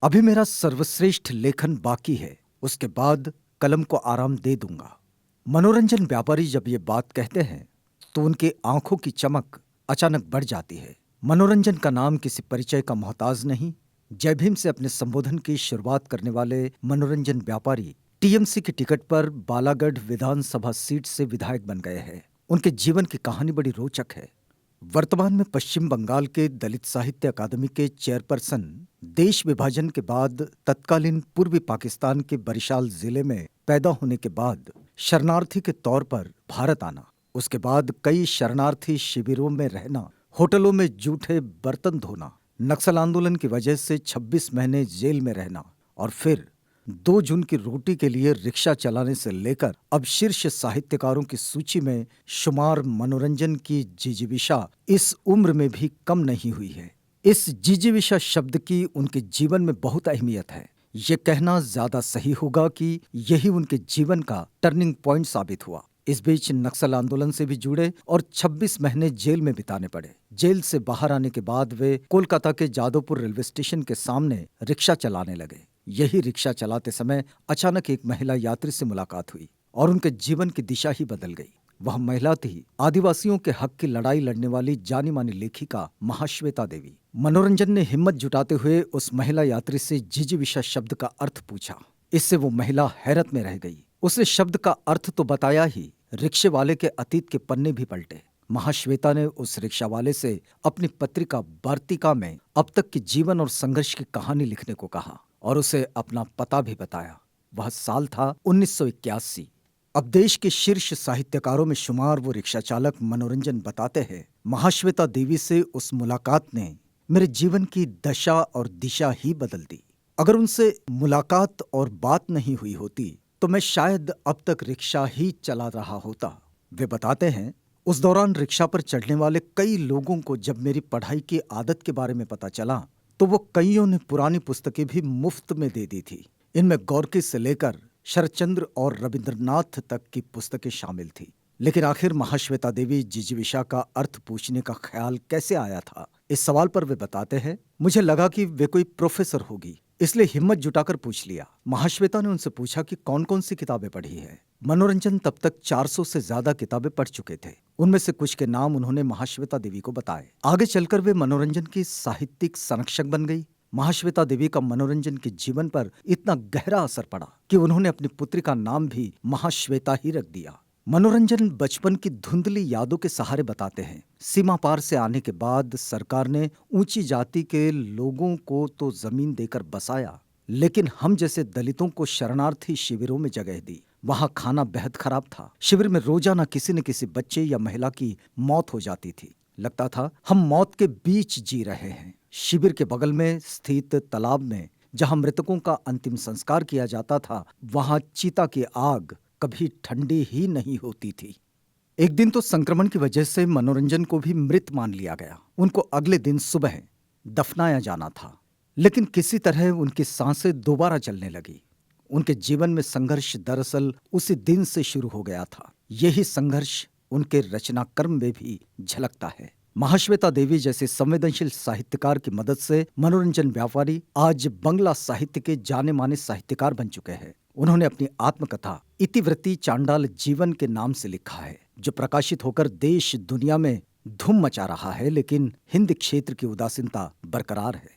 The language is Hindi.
अभी मेरा सर्वश्रेष्ठ लेखन बाकी है, उसके बाद कलम को आराम दे दूंगा। मनोरंजन व्यापारी जब ये बात कहते हैं तो उनकी आंखों की चमक अचानक बढ़ जाती है। मनोरंजन का नाम किसी परिचय का मोहताज नहीं। जय भीम से अपने संबोधन की शुरुआत करने वाले मनोरंजन व्यापारी टीएमसी की टिकट पर बालागढ़ विधानसभा सीट से विधायक बन गए हैं। उनके जीवन की कहानी बड़ी रोचक है। वर्तमान में पश्चिम बंगाल के दलित साहित्य अकादमी के चेयरपर्सन, देश विभाजन के बाद तत्कालीन पूर्वी पाकिस्तान के बरिशाल जिले में पैदा होने के बाद शरणार्थी के तौर पर भारत आना, उसके बाद कई शरणार्थी शिविरों में रहना, होटलों में जूठे बर्तन धोना, नक्सल आंदोलन की वजह से 26 महीने जेल में रहना और फिर 2 जून की रोटी के लिए रिक्शा चलाने से लेकर अब शीर्ष साहित्यकारों की सूची में शुमार मनोरंजन की जिजीविषा इस उम्र में भी कम नहीं हुई है। इस जिजीविषा शब्द की उनके जीवन में बहुत अहमियत है। ये कहना ज्यादा सही होगा कि यही उनके जीवन का टर्निंग पॉइंट साबित हुआ। इस बीच नक्सल आंदोलन से भी जुड़े और 26 महीने जेल में बिताने पड़े। जेल से बाहर आने के बाद वे कोलकाता के जादवपुर रेलवे स्टेशन के सामने रिक्शा चलाने लगे। यही रिक्शा चलाते समय अचानक एक महिला यात्री से मुलाकात हुई और उनके जीवन की दिशा ही बदल गई। वह महिला थी आदिवासियों के हक की लड़ाई लड़ने वाली जानी मानी लेखिका महाश्वेता देवी। मनोरंजन ने हिम्मत जुटाते हुए उस महिला यात्री से जिजीविषा शब्द का अर्थ पूछा। इससे वो महिला हैरत में रह गई। उसने शब्द का अर्थ तो बताया ही, रिक्शे वाले के अतीत के पन्ने भी पलटे। महाश्वेता ने उस रिक्शा वाले से अपनी पत्रिका वार्तिका में अब तक के जीवन और संघर्ष की कहानी लिखने को कहा और उसे अपना पता भी बताया। वह साल था 1981। अब देश के शीर्ष साहित्यकारों में शुमार वो रिक्शा चालक मनोरंजन बताते हैं, महाश्वेता देवी से उस मुलाकात ने मेरे जीवन की दशा और दिशा ही बदल दी। अगर उनसे मुलाकात और बात नहीं हुई होती तो मैं शायद अब तक रिक्शा ही चला रहा होता। वे बताते हैं, उस दौरान रिक्शा पर चढ़ने वाले कई लोगों को जब मेरी पढ़ाई की आदत के बारे में पता चला तो वो कईयों ने पुरानी पुस्तकें भी मुफ्त में दे दी थी। इनमें गोरकी से लेकर शरतचंद्र और रविंद्रनाथ तक की पुस्तकें शामिल थी। लेकिन आखिर महाश्वेता देवी जिजीविषा का अर्थ पूछने का ख्याल कैसे आया था? इस सवाल पर वे बताते हैं, मुझे लगा कि वे कोई प्रोफेसर होगी, इसलिए हिम्मत जुटाकर पूछ लिया। महाश्वेता ने उनसे पूछा कि कौन कौन सी किताबें पढ़ी है। मनोरंजन तब तक 400 से ज्यादा किताबें पढ़ चुके थे। उनमें से कुछ के नाम उन्होंने महाश्वेता देवी को बताए। आगे चलकर वे मनोरंजन की साहित्यिक संरक्षक बन गई। महाश्वेता देवी का मनोरंजन के जीवन पर इतना गहरा असर पड़ा कि उन्होंने अपनी पुत्री का नाम भी महाश्वेता ही रख दिया। मनोरंजन बचपन की धुंधली यादों के सहारे बताते हैं, सीमा पार से आने के बाद सरकार ने ऊंची जाति के लोगों को तो जमीन देकर बसाया, लेकिन हम जैसे दलितों को शरणार्थी शिविरों में जगह दी। वहां खाना बेहद खराब था। शिविर में रोजाना किसी न किसी बच्चे या महिला की मौत हो जाती थी। लगता था हम मौत के बीच जी रहे हैं। शिविर के बगल में स्थित तालाब में जहां मृतकों का अंतिम संस्कार किया जाता था, वहां चीता की आग कभी ठंडी ही नहीं होती थी। एक दिन तो संक्रमण की वजह से मनोरंजन को भी मृत मान लिया गया। उनको अगले दिन सुबह दफनाया जाना था, लेकिन किसी तरह उनकी सांसें दोबारा चलने लगी। उनके जीवन में संघर्ष दरअसल उसी दिन से शुरू हो गया था। यही संघर्ष उनके रचना कर्म में भी झलकता है। महाश्वेता देवी जैसे संवेदनशील साहित्यकार की मदद से मनोरंजन व्यापारी आज बंगला साहित्य के जाने माने साहित्यकार बन चुके हैं। उन्होंने अपनी आत्मकथा इतिवृत्ति चांडाल जीवन के नाम से लिखा है, जो प्रकाशित होकर देश दुनिया में धूम मचा रहा है, लेकिन हिंदी क्षेत्र की उदासीनता बरकरार है।